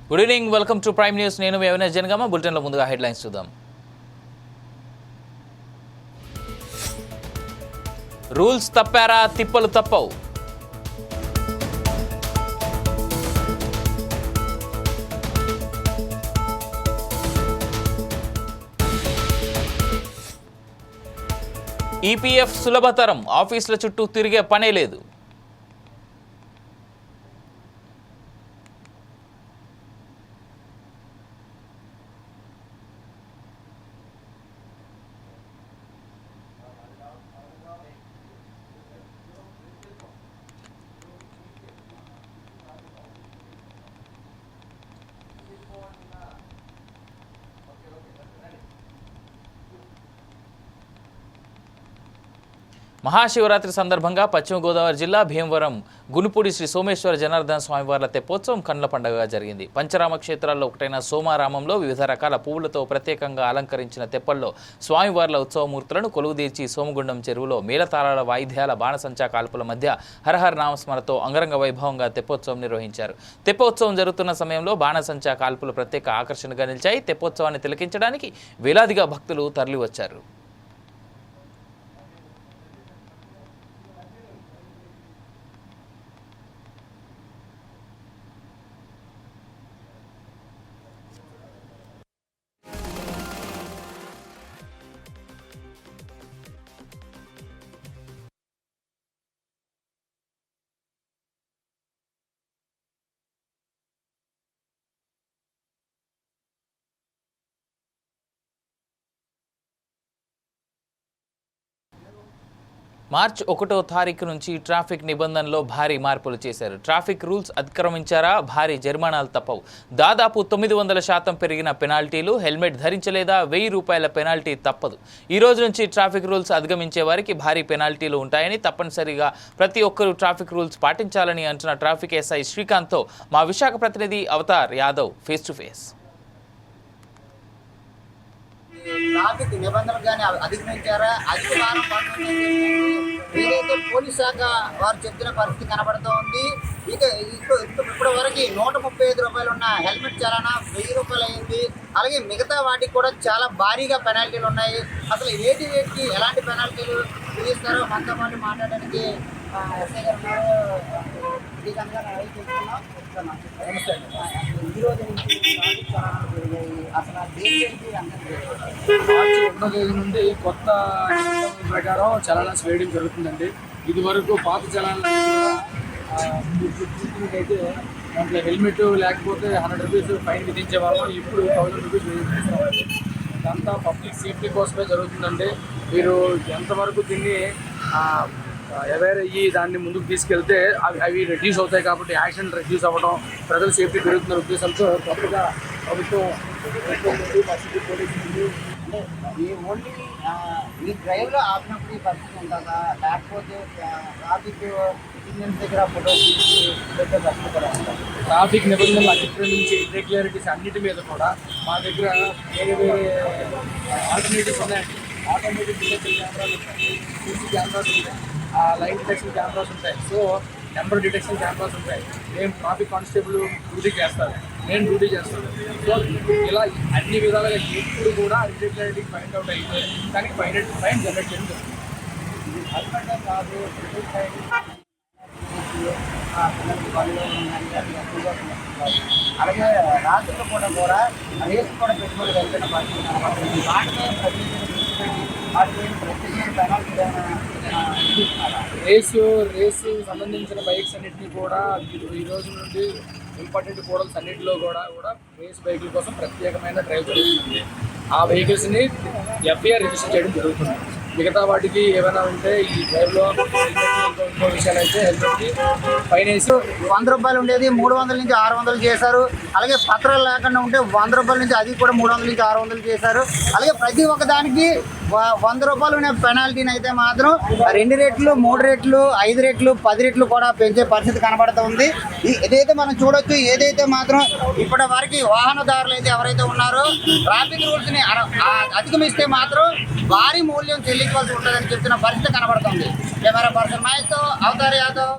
Good evening, welcome to prime news. నేను మీ అవినాష్ జనగామ. బులెటిన్లో ముందుగా హెడ్లైన్స్ చూద్దాం. రూల్స్ తప్పారా, తిప్పలు తప్పవు. ఈపీఎఫ్ సులభతరం, ఆఫీసుల చుట్టూ తిరిగే పనే లేదు. మహాశివరాత్రి సందర్భంగా పశ్చిమ గోదావరి జిల్లా భీమవరం గునుపూడి శ్రీ సోమేశ్వర జనార్దన స్వామివార్ల తెప్పోత్సవం కండ్ల పండుగగా జరిగింది. పంచరామ క్షేత్రాల్లో ఒకటైన సోమారామంలో వివిధ రకాల పువ్వులతో ప్రత్యేకంగా అలంకరించిన తెప్పల్లో స్వామివార్ల ఉత్సవమూర్తులను కొలువుదీర్చి సోమగుండం చెరువులో మేళతాళాల వాయిద్యాల బాణసంచా కాల్పుల మధ్య హరహర నామస్మరణతో అంగరంగ వైభవంగా తెప్పోత్సవం నిర్వహించారు. తెప్పోత్సవం జరుగుతున్న సమయంలో బాణసంచా కాల్పులు ప్రత్యేక ఆకర్షణగా నిలిచాయి. తెప్పోత్సవాన్ని తిలకించడానికి వేలాదిగా భక్తులు తరలివచ్చారు. మార్చి 1వ తారీఖు నుంచి ట్రాఫిక్ నిబంధనలో భారీ మార్పులు చేశారు. ట్రాఫిక్ రూల్స్ అతిక్రమించారా, భారీ జరిమానాలు తప్పవు. దాదాపు 900% పెరిగిన పెనాల్టీలు, హెల్మెట్ ధరించలేదా ₹1000 పెనాల్టీ తప్పదు. ఈ రోజు నుంచి ట్రాఫిక్ రూల్స్ అధిగమించే వారికి భారీ పెనాల్టీలు ఉంటాయని, తప్పనిసరిగా ప్రతి ఒక్కరూ ట్రాఫిక్ రూల్స్ పాటించాలని అంటున్న ట్రాఫిక్ ఎస్ఐ శ్రీకాంత్తో మా విశాఖ ప్రతినిధి Avatar Yadav face to face. Traffic నిబంధనలు కానీ అధిగమించారా, అధిక భారం పడుతుంది ఏదైతే పోలీస్ శాఖ వారు చెప్తున్న పరిస్థితి కనబడుతూ ఉంది. ఇప్పటి వరకు ₹135 ఉన్న హెల్మెట్ చలానా ₹1000 అయింది. అలాగే మిగతా వాటికి కూడా చాలా భారీగా పెనాల్టీలు ఉన్నాయి. అసలు వేటికి ఎలాంటి పెనాల్టీలు విధిస్తారో మనతో పాటు మాట్లాడడానికి ఎస్ఐ గారు ఉన్నారు. శ్రీకాంత్ గారు అడుగుతున్నాం. ఈరోజు అసలు మార్చి 1వ తేదీ నుండి కొత్త ప్రకారం చలానాస్ వేయడం జరుగుతుందండి. ఇది వరకు పాత చలానాలు అయితే దాంట్లో హెల్మెట్ లేకపోతే ₹100 ఫైన్ విధించేవాళ్ళం. ఇప్పుడు ₹1000 విధిస్తున్నామండి. ఇదంతా పబ్లిక్ సేఫ్టీ కోసమే జరుగుతుందండి. మీరు ఎంతవరకు దీన్ని అవేర్ అయ్యి దాన్ని ముందుకు తీసుకెళ్తే అవి రెడ్యూస్ అవుతాయి. కాబట్టి యాక్సిడెంట్ రెడ్యూస్ అవ్వడం, ప్రజల సేఫ్టీ పెరుగుతున్న ఉద్దేశంతో కొత్తగా ప్రభుత్వం పోలీసులు అంటే ఈ ఓన్లీ ఈ డ్రైవ్లో ఆపినప్పుడు ఈ పరిస్థితి ఉంటుందా, లేకపోతే ట్రాఫిక్ సిగ్నల్స్ దగ్గర ఫోటోస్ తీసి పెట్టే పరిస్థితి కూడా ఉంటుంది? ట్రాఫిక్ నిబంధనలు అతిక్రమించే ఇర్రెగ్యులారిటీస్ అన్నిటి మీద కూడా మా దగ్గర వేరే వేరే ఆల్టర్నేటివ్స్ ఉన్నాయండి. ఆటోమేటిక్ డిటెక్షన్ కెమెరాలు ఉంటాయి, సీసీ కెమెరాస్ ఉంటాయి, లైన్ డిటెక్షన్ కెమెరాస్ ఉంటాయి, సో నెంబర్ డిటెక్షన్ కెమెరాస్ ఉంటాయి. మేము ట్రాఫిక్ కానిస్టేబుల్ డ్యూటీ చేస్తాను, నేను డ్యూటీ చేస్తాను. సో ఇలా అన్ని విధాలుగా ఎప్పుడు కూడా ఇర్రెగ్యులారిటీ ఫైండ్ అవుట్ అయితే దానికి ఫైన్ జనరేట్ చేయడం జరుగుతుంది. ఇది హెల్మెట్ కాదు, అలాగే రాత్రులు కూడా రేసు కూడా పెట్టుబడి వెళ్తున్న పరిస్థితి రేసు సంబంధించిన బైక్స్ అన్నింటినీ కూడా ఈ రోజు నుండి ఇంపార్టెంట్ మోడల్స్ అన్నింటిలో కూడా రేస్ బైకుల కోసం ప్రత్యేకమైన డ్రైవ్ జరుగుతుంది. ఆ వెహికల్స్ని ఎఫ్ఐఆర్ రిజిస్టర్ చేయడం జరుగుతుంది. మిగతా వాటికి ఏమైనా ఉంటే ఈ డ్రైవ్లో ఇంకో విషయాలు అయితే హెల్మెట్కి ఫైన్ వేసి ₹100 ఉండేది 300 నుంచి 600 చేశారు. అలాగే పత్రాలు లేకుండా ఉంటే ₹100 నుంచి అది కూడా 300 నుంచి 600 చేశారు. అలాగే ప్రతి ఒక్క దానికి ₹100 ఉన్న పెనాల్టీని అయితే మాత్రం 2 రెట్లు, 3 రెట్లు, 5 రెట్లు, 10 రెట్లు కూడా పెంచే పరిస్థితి కనబడుతుంది. ఏదైతే మనం చూడొచ్చు, ఏదైతే మాత్రం ఇప్పటి వరకు వాహనదారులు అయితే ఎవరైతే ఉన్నారో ట్రాఫిక్ రూల్స్ని అధిగమిస్తే మాత్రం భారీ మూల్యం చెల్లించవలసి ఉంటుందని చెప్తున్న పరిస్థితి కనబడుతుంది. కెమెరా పర్సన్ మహేష్తో అవతార్ యాదవ్.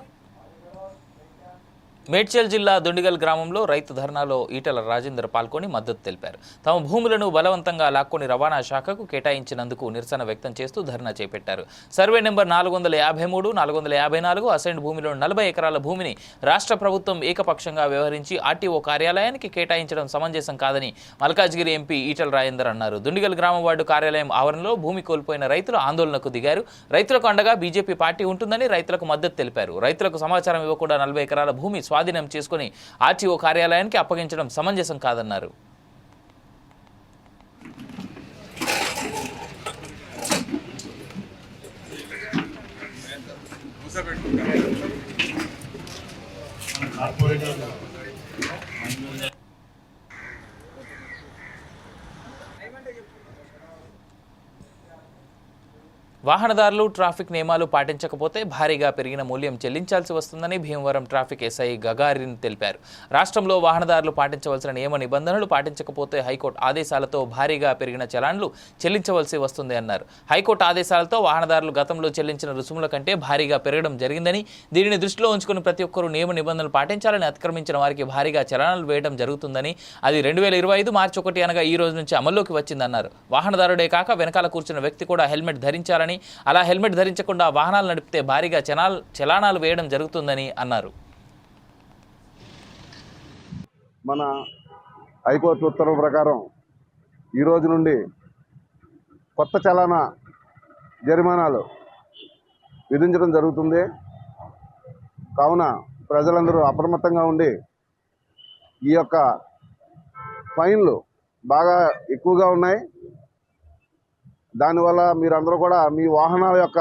మేడ్చల్ జిల్లా దుండిగల్ గ్రామంలో రైతు ధర్నాలో ఈటల రాజేందర్ పాల్గొని మద్దతు తెలిపారు. తమ భూములను బలవంతంగా లాక్కొని రవాణా శాఖకు కేటాయించినందుకు నిరసన వ్యక్తం చేస్తూ ధర్నా చేపట్టారు. సర్వే నెంబర్ 453, 454 అసైన్డ్ భూమిలో 40 ఎకరాల భూమిని రాష్ట్ర ప్రభుత్వం ఏకపక్షంగా వ్యవహరించి ఆర్టీఓ కార్యాలయానికి కేటాయించడం సమంజసం కాదని మల్కాజ్గిరి ఎంపీ ఈటల రాజేందర్ అన్నారు. దుండిగల్ గ్రామ వార్డు కార్యాలయం ఆవరణలో భూమి కోల్పోయిన రైతులు ఆందోళనకు దిగారు. రైతులకు అండగా బీజేపీ పార్టీ ఉంటుందని రైతులకు మద్దతు తెలిపారు. రైతులకు సమాచారం ఇవ్వకుండా 40 ఎకరాల భూమి స్వాధీనం చేసుకుని ఆర్టీఓ కార్యాలయానికి అప్పగించడం సమంజసం కాదన్నారు. వాహనదారులు ట్రాఫిక్ నియమాలు పాటించకపోతే భారీగా పెరిగిన మూల్యం చెల్లించాల్సి వస్తుందని భీమవరం ట్రాఫిక్ ఎస్ఐ గగారిన్ తెలిపారు. రాష్ట్రంలో వాహనదారులు పాటించవలసిన నియమ నిబంధనలు పాటించకపోతే హైకోర్టు ఆదేశాలతో భారీగా పెరిగిన చలాన్లు చెల్లించవలసి వస్తుంది అన్నారు. హైకోర్టు ఆదేశాలతో వాహనదారులు గతంలో చెల్లించిన రుసుముల కంటే భారీగా పెరగడం జరిగిందని, దీనిని దృష్టిలో ఉంచుకుని ప్రతి ఒక్కరూ నియమ నిబంధనలు పాటించాలని, అతిక్రమించిన వారికి భారీగా చలాన్లు వేయడం జరుగుతుందని, అది 2025 మార్చి 1 అనగా ఈ రోజు నుంచి అమల్లోకి వచ్చిందన్నారు. వాహనదారుడే కాక వెనకాల కూర్చున్న వ్యక్తి కూడా హెల్మెట్ ధరించాలని, అలా హెల్మెట్ ధరించకుండా వాహనాలు నడిపితే భారీగా చలానాలు వేయడం జరుగుతుందని అన్నారు. మన హైకోర్టు ఉత్తర్వు ప్రకారం ఈ రోజు నుండి కొత్త చలానా జరిమానాలు విధించడం జరుగుతుంది. కావున ప్రజలందరూ అప్రమత్తంగా ఉండి ఈ యొక్క ఫైన్లు బాగా ఎక్కువగా ఉన్నాయి. దానివల్ల మీరందరూ కూడా మీ వాహనాల యొక్క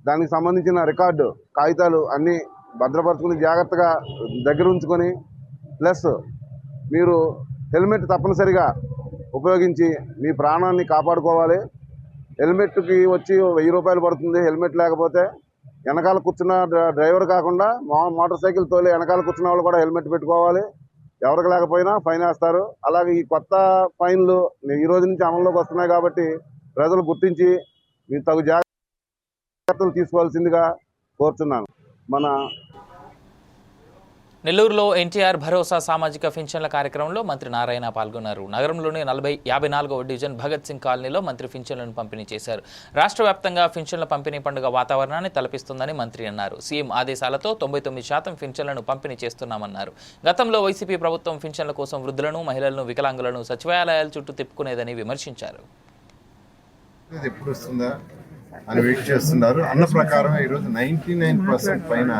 దానికి సంబంధించిన రికార్డు కాగితాలు అన్నీ భద్రపరుచుకుని జాగ్రత్తగా దగ్గర ఉంచుకొని, ప్లస్ మీరు హెల్మెట్ తప్పనిసరిగా ఉపయోగించి మీ ప్రాణాన్ని కాపాడుకోవాలి. హెల్మెట్కి వచ్చి 1000 రూపాయలు పడుతుంది. హెల్మెట్ లేకపోతే వెనకాల కూర్చున్న డ్రైవర్ కాకుండా మోటార్ సైకిల్ తోలి వెనకాల కూర్చున్న వాళ్ళు కూడా హెల్మెట్ పెట్టుకోవాలి. ఎవరికి లేకపోయినా ఫైన్ వేస్తారు. అలాగే ఈ కొత్త ఫైన్లు ఈ రోజు నుంచి అమల్లోకి వస్తున్నాయి కాబట్టి ప్రజలు గుర్తించి మీరు తగు జాగ్రత్తలు తీసుకోవాల్సిందిగా కోరుతున్నాను. మన నెల్లూరులో ఎన్టీఆర్ భరోసా సామాజిక పింఛన్ల కార్యక్రమంలో మంత్రి నారాయణ పాల్గొన్నారు. నగరంలోని 54వ డివిజన్ భగత్ సింగ్ కాలనీలో మంత్రి పింఛన్లను పంపిణీ చేశారు. రాష్ట్ర వ్యాప్తంగా పింఛన్ల పంపిణీ పండుగ వాతావరణాన్ని తలపిస్తుందని మంత్రి అన్నారు. సీఎం ఆదేశాలతో 99% పింఛన్లను పంపిణీ చేస్తున్నామన్నారు. గతంలో వైసీపీ ప్రభుత్వం పింఛన్ల కోసం వృద్ధులను, మహిళలను, వికలాంగులను సచివాలయాల చుట్టూ తిప్పుకునేదని విమర్శించారు. ఎప్పుడు వస్తుందా అని వెయిట్ చేస్తున్నారు. అన్న ప్రకారం ఈరోజు 99% పైన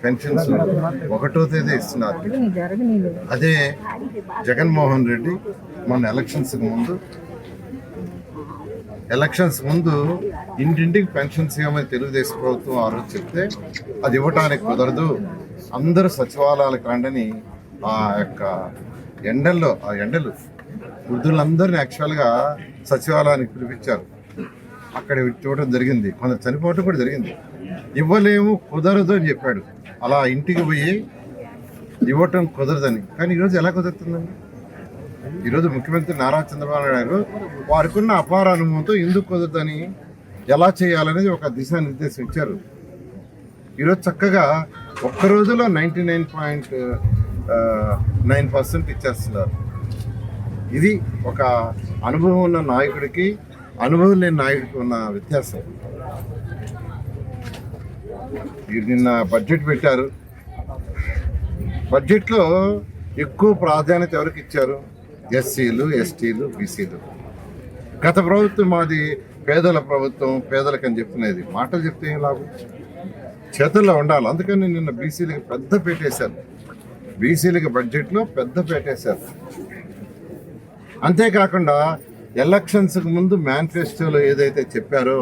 పెన్షన్స్ 1వ తేదీ ఇస్తున్నారు. అదే జగన్మోహన్ రెడ్డి మన ఎలక్షన్స్ ముందు ఇంటింటికి పెన్షన్స్ ఇవ్వమని తెలుగుదేశం ప్రభుత్వం ఆ రోజు చెప్తే అది ఇవ్వటానికి కుదరదు, అందరూ సచివాలయాలకు రండని ఆ ఎండలు వృద్ధులందరినీ యాక్చువల్గా సచివాలయానికి పిలిపించారు. అక్కడ ఇవ్వడం జరిగింది. కొందరు చనిపోవటం కూడా జరిగింది. ఇవ్వలేము, కుదరదు అని చెప్పాడు. అలా ఇంటికి పోయి ఇవ్వటం కుదరదని. కానీ ఈరోజు ఎలా కుదురుతుందండి? ఈరోజు ముఖ్యమంత్రి నారా చంద్రబాబు నాయుడు గారు వారికి ఉన్న అపార అనుభవంతో ఎందుకు కుదరదని, ఎలా చేయాలనేది ఒక దిశానిర్దేశం ఇచ్చారు. ఈరోజు చక్కగా ఒక్క రోజులో 99.9% ఇచ్చేస్తున్నారు. ఇది ఒక అనుభవం ఉన్న నాయకుడికి, అనుభవం లేని నాయకుడికి ఉన్న వ్యత్యాసం. నిన్న బడ్జెట్ పెట్టారు. బడ్జెట్లో ఎక్కువ ప్రాధాన్యత ఎవరికి ఇచ్చారు? ఎస్సీలు, ఎస్టీలు, బీసీలు. గత ప్రభుత్వం మాది పేదల ప్రభుత్వం, పేదలకని చెప్తున్నది. మాటలు చెప్తే ఏం లాభం? చేతుల్లో ఉండాలి. అందుకని నిన్న బీసీలకి పెద్ద పెట్టేశారు. బీసీలకి బడ్జెట్లో పెద్ద పెట్టేశారు. అంతేకాకుండా ఎలక్షన్స్కి ముందు మేనిఫెస్టోలో ఏదైతే చెప్పారో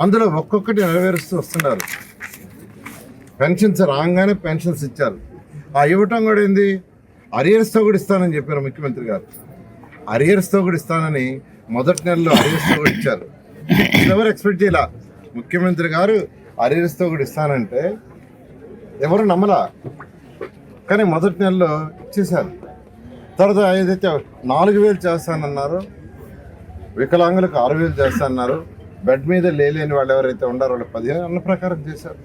అందులో ఒక్కొక్కటి నెరవేరుస్తూ వస్తున్నారు. పెన్షన్స్ రాగానే పెన్షన్స్ ఇచ్చారు. ఆ ఇవ్వటం కూడా ఏంది, అరియర్స్తో కూడా ఇస్తానని చెప్పారు ముఖ్యమంత్రి గారు. అరియర్స్తో కూడా ఇస్తానని మొదటి నెలలో అరియర్స్తో కూడా ఇచ్చారు. ఎవరు ఎక్స్పెక్ట్ చేయాల? ముఖ్యమంత్రి గారు అరియర్స్తో కూడా ఇస్తానంటే ఎవరు నమ్మలా. కానీ మొదటి నెలలో ఇచ్చేశారు. తర్వాత ఏదైతే 4000 చేస్తానన్నారు, వికలాంగులకు 6000 చేస్తానన్నారు, బెడ్ మీద లేని వాళ్ళు ఎవరైతే ఉండారో వాళ్ళు 15 అన్న ప్రకారం చేశారు.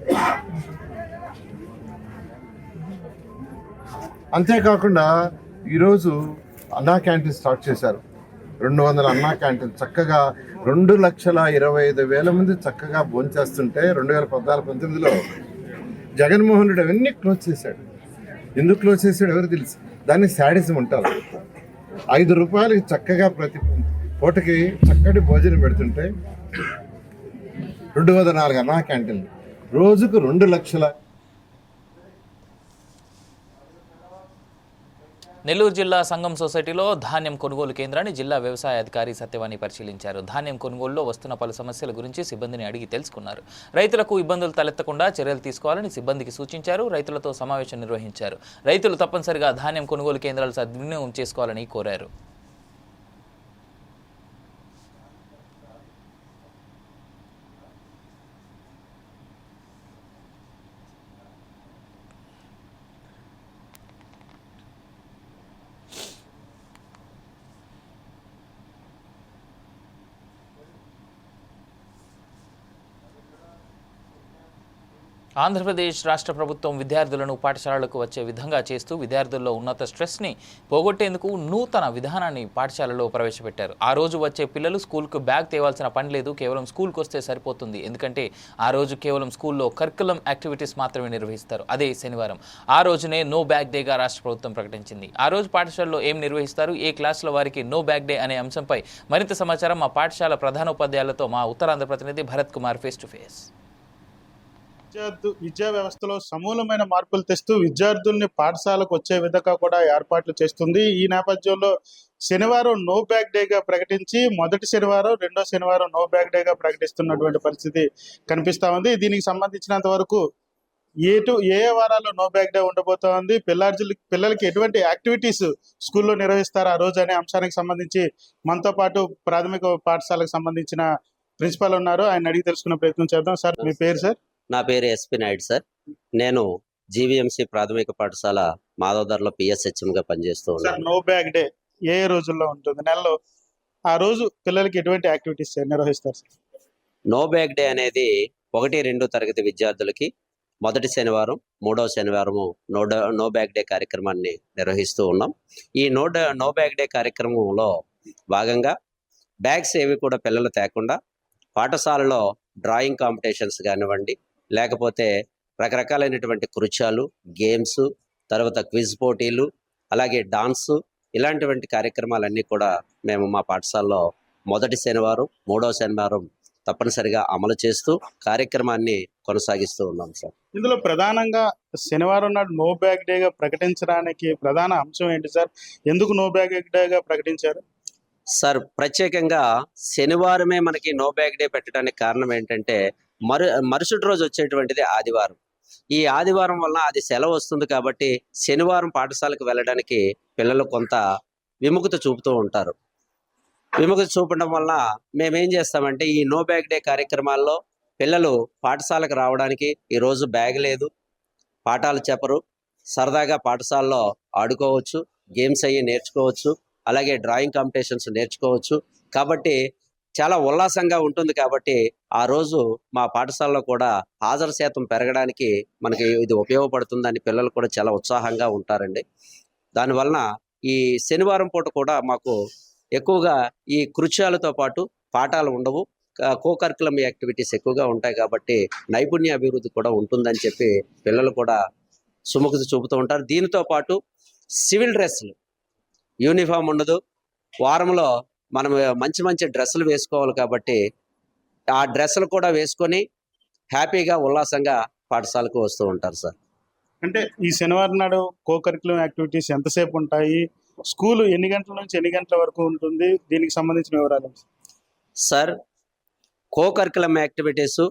అంతేకాకుండా ఈరోజు అన్నా క్యాంటీన్ స్టార్ట్ చేశారు. 200 అన్నా క్యాంటీన్ చక్కగా 2,25,000 మంది చక్కగా భోంచేస్తుంటే 2014-19లో జగన్మోహన్ రెడ్డి అవన్నీ క్లోజ్ చేశాడు. ఎందుకు క్లోజ్ చేశాడు ఎవరు తెలుసు. దాన్ని శాడిజం అంటారు. 5 రూపాయలకి చక్కగా ప్రతి పూటకి చక్కటి భోజనం పెడుతుంటే 204 అన్నా క్యాంటీన్లు రోజుకు 2 లక్షల. నెల్లూరు జిల్లా సంఘం సొసైటీలో ధాన్యం కొనుగోలు కేంద్రాన్ని జిల్లా వ్యవసాయ అధికారి సత్యవాణి పరిశీలించారు. ధాన్యం కొనుగోలులో వస్తున్న పలు సమస్యల గురించి సిబ్బందిని అడిగి తెలుసుకున్నారు. రైతులకు ఇబ్బందులు తలెత్తకుండా చర్యలు తీసుకోవాలని సిబ్బందికి సూచించారు. రైతులతో సమావేశం నిర్వహించారు. రైతులు తప్పనిసరిగా ధాన్యం కొనుగోలు కేంద్రాలు సద్వినియోగం చేసుకోవాలని కోరారు. ఆంధ్రప్రదేశ్ రాష్ట్ర ప్రభుత్వం విద్యార్థులను పాఠశాలలకు వచ్చే విధంగా చేస్తూ విద్యార్థుల్లో ఉన్నత స్ట్రెస్ని పోగొట్టేందుకు నూతన విధానాన్ని పాఠశాలలో ప్రవేశపెట్టారు. ఆ రోజు వచ్చే పిల్లలు స్కూల్కు బ్యాగ్ తేవాల్సిన పని లేదు, కేవలం స్కూల్కి వస్తే సరిపోతుంది. ఎందుకంటే ఆ రోజు కేవలం స్కూల్లో కరికులం యాక్టివిటీస్ మాత్రమే నిర్వహిస్తారు. అదే శనివారం. ఆ రోజునే నో బ్యాగ్ డేగా రాష్ట్ర ప్రభుత్వం ప్రకటించింది. ఆ రోజు పాఠశాలలో ఏం నిర్వహిస్తారు, ఏ క్లాసుల వారికి నో బ్యాగ్ డే అనే అంశంపై మరింత సమాచారం మా పాఠశాల ప్రధానోపాధ్యాయులతో మా ఉత్తరాంధ్ర ప్రతినిధి Bharat Kumar face to face. విద్యా వ్యవస్థలో సమూలమైన మార్పులు తెస్తూ విద్యార్థుల్ని పాఠశాలకు వచ్చే విధంగా కూడా ఏర్పాట్లు చేస్తుంది. ఈ నేపథ్యంలో శనివారం నో బ్యాగ్ డేగా ప్రకటించి మొదటి శనివారం, రెండో శనివారం నో బ్యాగ్ డేగా ప్రకటిస్తున్నటువంటి పరిస్థితి కనిపిస్తా ఉంది. దీనికి సంబంధించినంత వరకు ఏ వారాల్లో నో బ్యాగ్ డే ఉండబోతోంది, పిల్లలకి ఎటువంటి యాక్టివిటీస్ స్కూల్లో నిర్వహిస్తారు ఆ రోజు అనే అంశానికి సంబంధించి మనతో పాటు ప్రాథమిక పాఠశాలకు సంబంధించిన ప్రిన్సిపాల్ ఉన్నారు. ఆయన అడిగి తెలుసుకునే ప్రయత్నం చేద్దాం. సార్, మీ పేరు? సార్, నా పేరు ఎస్పీ నాయుడు సార్. నేను జీవీఎంసీ ప్రాథమిక పాఠశాల మాధవదార్లో పిఎస్హెచ్ఎంగా పనిచేస్తూ ఉన్నాను. నో బ్యాగ్ డే ఏ రోజుల్లో ఉంటుంది, నెలలో? ఆ రోజు పిల్లలకి ఎటువంటి యాక్టివిటీస్ నిర్వహిస్తారు? నో బ్యాగ్ డే అనేది 1-2 తరగతి విద్యార్థులకి మొదటి శనివారం, మూడవ శనివారము నో బ్యాగ్ డే కార్యక్రమాన్ని నిర్వహిస్తూ ఉన్నాం. ఈ నో బ్యాగ్ డే కార్యక్రమంలో భాగంగా బ్యాగ్స్ ఏవి కూడా పిల్లలు తేకుండా పాఠశాలలో డ్రాయింగ్ కాంపిటీషన్స్ కానివ్వండి, లేకపోతే రకరకాలైనటువంటి కృత్యాలు, గేమ్స్, తర్వాత క్విజ్ పోటీలు, అలాగే డాన్స్, ఇలాంటివంటి కార్యక్రమాలన్నీ కూడా మేము మా పాఠశాలలో మొదటి శనివారం, మూడవ శనివారం తప్పనిసరిగా అమలు చేస్తూ కార్యక్రమాన్ని కొనసాగిస్తూ ఉన్నాం సార్. ఇందులో ప్రధానంగా శనివారం నాడు నో బ్యాగ్ డేగా ప్రకటించడానికి ప్రధాన అంశం ఏంటి సార్? ఎందుకు నో బ్యాగ్ డేగా ప్రకటించారు? సార్, ప్రత్యేకంగా శనివారమే మనకి నో బ్యాగ్ డే పెట్టడానికి కారణం ఏంటంటే మరుసటి రోజు వచ్చేటువంటిది ఆదివారం. ఈ ఆదివారం వల్ల అది సెలవు వస్తుంది కాబట్టి శనివారం పాఠశాలకు వెళ్ళడానికి పిల్లలు కొంత విముఖత చూపుతూ ఉంటారు. విముఖత చూపడం వల్ల మేమేం చేస్తామంటే ఈ నో బ్యాగ్ డే కార్యక్రమాల్లో పిల్లలు పాఠశాలకు రావడానికి ఈరోజు బ్యాగ్ లేదు, పాఠాలు చెప్పరు, సరదాగా పాఠశాలలో ఆడుకోవచ్చు, గేమ్స్ అయ్యి నేర్చుకోవచ్చు, అలాగే డ్రాయింగ్ కాంపిటీషన్స్ నేర్చుకోవచ్చు. కాబట్టి చాలా ఉల్లాసంగా ఉంటుంది. కాబట్టి ఆ రోజు మా పాఠశాలలో కూడా హాజరు శాతం పెరగడానికి మనకి ఇది ఉపయోగపడుతుందని పిల్లలు కూడా చాలా ఉత్సాహంగా ఉంటారండి. దానివలన ఈ శనివారం పూట కూడా మాకు ఎక్కువగా ఈ కృత్యాలతో పాటు పాఠాలు ఉండవు, కో-కరికులం యాక్టివిటీస్ ఎక్కువగా ఉంటాయి. కాబట్టి నైపుణ్య అభివృద్ధి కూడా ఉంటుందని చెప్పి పిల్లలు కూడా సుముఖత చూపుతూ ఉంటారు. దీనితో పాటు సివిల్ డ్రెస్సులు, యూనిఫామ్ ఉండదు, వారంలో మనం మంచి మంచి డ్రెస్సులు వేసుకోవాలి. కాబట్టి ఆ డ్రెస్సులు కూడా వేసుకొని హ్యాపీగా ఉల్లాసంగా పాఠశాలకు వస్తూ ఉంటారు సార్. అంటే ఈ శనివారం నాడు కో-కరికులం యాక్టివిటీస్ ఎంతసేపు ఉంటాయి, స్కూల్ ఎన్ని గంటల నుంచి ఎన్ని గంటల వరకు ఉంటుంది, దీనికి సంబంధించిన వివరాలు? సార్, కో-కరికులం యాక్టివిటీస్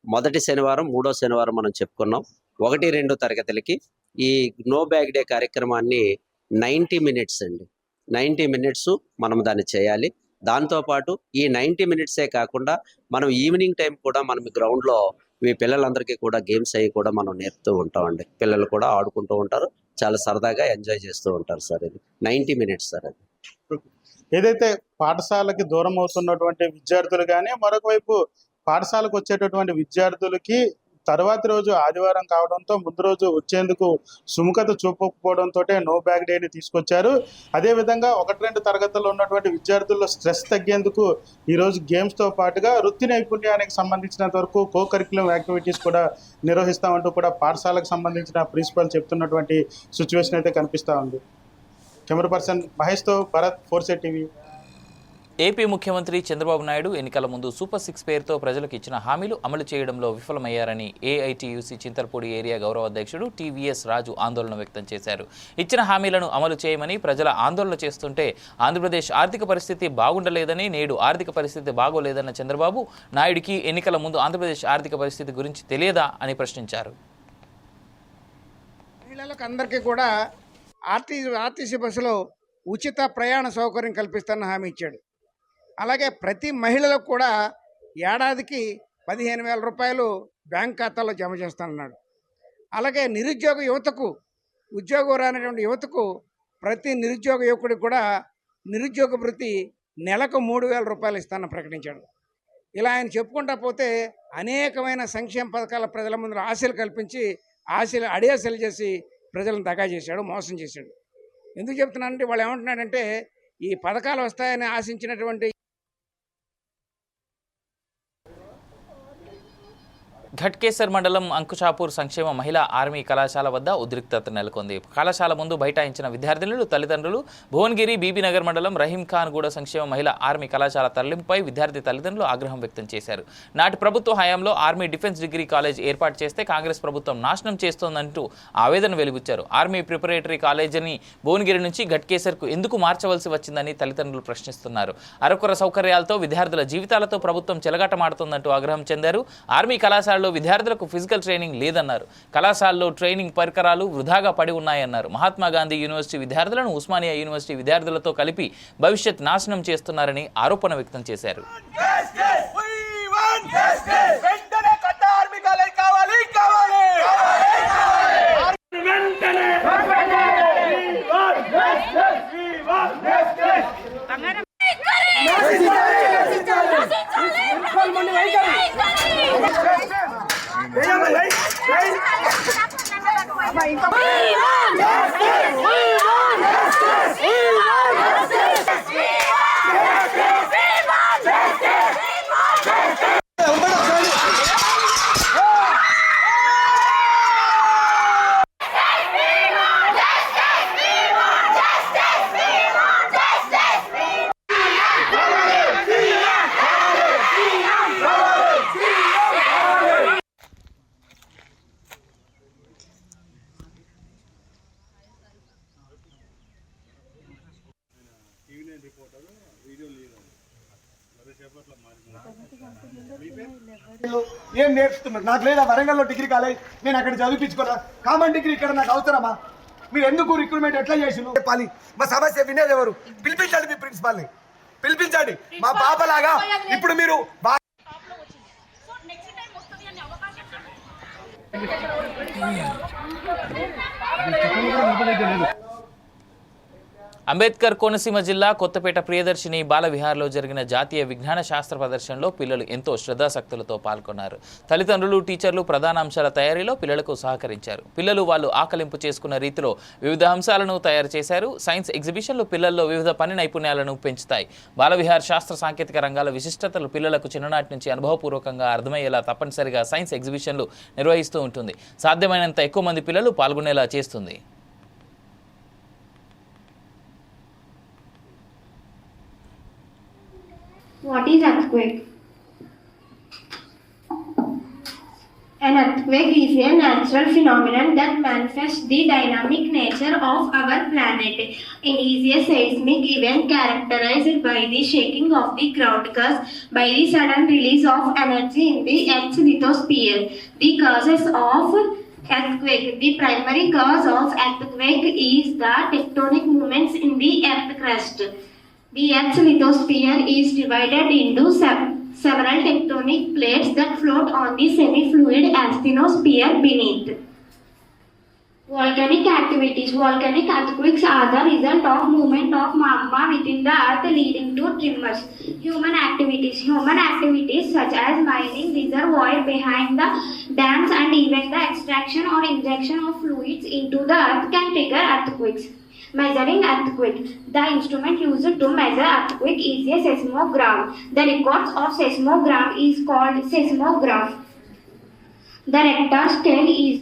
మొదటి శనివారం, మూడో శనివారం మనం చెప్పుకున్నాం. 1-2 తరగతులకి ఈ నో బ్యాగ్ డే కార్యక్రమాన్ని 90 మినిట్స్ అండి, 90 మినిట్స్ మనం దాన్ని చేయాలి. దాంతోపాటు ఈ 90 మినిట్సే కాకుండా మనం ఈవినింగ్ టైం కూడా మనం గ్రౌండ్లో ఈ పిల్లలందరికీ కూడా గేమ్స్ అవి కూడా మనం నేర్పుతూ ఉంటామండి. పిల్లలు కూడా ఆడుకుంటూ ఉంటారు, చాలా సరదాగా ఎంజాయ్ చేస్తూ ఉంటారు సార్. ఇది 90 మినిట్స్ సార్. అది ఏదైతే పాఠశాలకి దూరం అవుతున్నటువంటి విద్యార్థులు కానీ, మరొక వైపు పాఠశాలకు వచ్చేటటువంటి విద్యార్థులకి తర్వాతి రోజు ఆదివారం కావడంతో ముందు రోజు వచ్చేందుకు సుముఖత చూపకపోవడంతో నో బ్యాగ్ డేని తీసుకొచ్చారు. అదేవిధంగా 1-2 తరగతుల్లో ఉన్నటువంటి విద్యార్థుల్లో స్ట్రెస్ తగ్గేందుకు ఈరోజు గేమ్స్తో పాటుగా వృత్తి నైపుణ్యానికి సంబంధించినంత వరకు కో కరిక్యులం యాక్టివిటీస్ కూడా నిర్వహిస్తామంటూ కూడా పాఠశాలకు సంబంధించిన ప్రిన్సిపల్ చెప్తున్నటువంటి సిచ్యువేషన్ అయితే కనిపిస్తూ ఉంది. కెమెరా పర్సన్ మహేష్తో భరత్, 4 టీవీ. ఏపీ ముఖ్యమంత్రి చంద్రబాబు నాయుడు ఎన్నికల ముందు సూపర్ 6 పేరుతో ప్రజలకు ఇచ్చిన హామీలు అమలు చేయడంలో విఫలమయ్యారని ఏఐటీయూసీ చింతలపూడి ఏరియా గౌరవ అధ్యక్షుడు టీవీఎస్ రాజు ఆందోళన వ్యక్తం చేశారు. ఇచ్చిన హామీలను అమలు చేయమని ప్రజల ఆందోళన చేస్తుంటే ఆంధ్రప్రదేశ్ ఆర్థిక పరిస్థితి బాగుండలేదని, నేడు ఆర్థిక పరిస్థితి బాగోలేదన్న చంద్రబాబు నాయుడికి ఎన్నికల ముందు ఆంధ్రప్రదేశ్ ఆర్థిక పరిస్థితి గురించి తెలియదా అని ప్రశ్నించారు. మహిళలకు అందరికీ కూడా ఆర్టీసీ బస్సులో ఉచిత ప్రయాణ సౌకర్యం కల్పిస్తానని హామీ ఇచ్చాడు. అలాగే ప్రతి మహిళలకు కూడా ఏడాదికి 15,000 రూపాయలు బ్యాంక్ ఖాతాలో జమ చేస్తానన్నాడు. అలాగే నిరుద్యోగ యువతకు, ఉద్యోగం రానటువంటి యువతకు ప్రతి నిరుద్యోగ యువకుడికి కూడా నిరుద్యోగ భృతి నెలకు 3,000 రూపాయలు ఇస్తానని ప్రకటించాడు. ఇలా ఆయన చెప్పుకుంటా పోతే అనేకమైన సంక్షేమ పథకాల ప్రజల ముందు ఆశలు కల్పించి అడియాసలు చేసి ప్రజలను దగా చేశాడు, మోసం చేశాడు. ఎందుకు చెప్తున్నానంటే వాళ్ళు ఏమంటున్నాడంటే ఈ పథకాలు వస్తాయని ఆశించినటువంటి ఘట్కేసర్ మండలం అంకుషాపూర్ సంక్షేమ మహిళా ఆర్మీ కళాశాల వద్ద ఉద్రిక్తత నెలకొంది. కళాశాల ముందు బైఠాయించిన విద్యార్థినులు, తల్లిదండ్రులు భువనగిరి బీబీనగర్ మండలం రహీం ఖాన్ గూడ సంక్షేమ మహిళా ఆర్మీ కళాశాల తరలింపుపై విద్యార్థి తల్లిదండ్రులు ఆగ్రహం వ్యక్తం చేశారు. నాటి ప్రభుత్వ హయాంలో ఆర్మీ డిఫెన్స్ డిగ్రీ కాలేజ్ ఏర్పాటు చేస్తే కాంగ్రెస్ ప్రభుత్వం నాశనం చేస్తోందంటూ ఆవేదన వెలిబుచ్చారు. ఆర్మీ ప్రిపరేటరీ కాలేజీని భువనగిరి నుంచి ఘట్కేసర్కు ఎందుకు మార్చవలసి వచ్చిందని తల్లిదండ్రులు ప్రశ్నిస్తున్నారు. అరకొర సౌకర్యాలతో విద్యార్థుల జీవితాలతో ప్రభుత్వం చెలగాటమాడుతోందంటూ ఆగ్రహం చెందారు. ఆర్మీ కళాశాల విద్యార్థులకు ఫిజికల్ ట్రైనింగ్ లేదన్నారు. కళాశాలలో ట్రైనింగ్ పరికరాలు వృధాగా పడి ఉన్నాయన్నారు. మహాత్మా గాంధీ యూనివర్సిటీ విద్యార్థులను ఉస్మానియా యూనివర్సిటీ విద్యార్థులతో కలిపి భవిష్యత్ నాశనం చేస్తున్నారని ఆరోపణ వ్యక్తం చేశారు. ఏం నేర్చుతున్నారు? నాకు లేదా వరంగల్లో డిగ్రీ కాలేజ్, నేను అక్కడ చదివించుకున్నా. కామన్ డిగ్రీ ఇక్కడ నాకు అవసరమా? మీరు ఎందుకు రిక్రూట్మెంట్ ఎట్లా చేసిన చెప్పాలి. మా సమస్య వినేది ఎవరు? పిలిపించండి, మీ ప్రిన్సిపాల్ని పిలిపించండి. మా పాపలాగా ఇప్పుడు మీరు అంబేద్కర్ కోనసీమ జిల్లా కొత్తపేట ప్రియదర్శిని బాలవిహార్లో జరిగిన జాతీయ విజ్ఞాన శాస్త్ర ప్రదర్శనలో పిల్లలు ఎంతో శ్రద్ధాశక్తులతో పాల్గొన్నారు. తల్లిదండ్రులు, టీచర్లు ప్రధాన అంశాల తయారీలో పిల్లలకు సహకరించారు. పిల్లలు వాళ్ళు ఆకలింపు చేసుకున్న రీతిలో వివిధ అంశాలను తయారు చేశారు. సైన్స్ ఎగ్జిబిషన్లు పిల్లల్లో వివిధ పని నైపుణ్యాలను పెంచుతాయి. బాలవిహార్ శాస్త్ర సాంకేతిక రంగాల విశిష్టతలు పిల్లలకు చిన్ననాటి నుంచి అనుభవపూర్వకంగా అర్థమయ్యేలా తప్పనిసరిగా సైన్స్ ఎగ్జిబిషన్లు నిర్వహిస్తూ ఉంటుంది. సాధ్యమైనంత ఎక్కువ మంది పిల్లలు పాల్గొనేలా చేస్తుంది. What is earthquake? An earthquake is a natural phenomenon that manifests the dynamic nature of our planet. It is a seismic event characterized by the shaking of the ground caused by the sudden release of energy in the Earth's lithosphere. The causes of earthquake. The primary cause of earthquake is the tectonic movements in the earth crust. The Earth's lithosphere is divided into several tectonic plates that float on the semi-fluid asthenosphere beneath. Volcanic activities. Volcanic earthquakes are the result of movement of magma within the earth leading to tremors. Human activities. Human activities such as mining reservoir behind the dams and even the extraction or injection of fluids into the earth can trigger earthquakes. Measuring earthquake. The instrument used to measure earthquake is a seismograph. The records of seismograph is called seismograph. The Richter scale is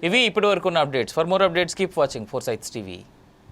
ఇవి ఇప్పటి వరకు ఉన్న updates. For more updates keep watching four sides TV.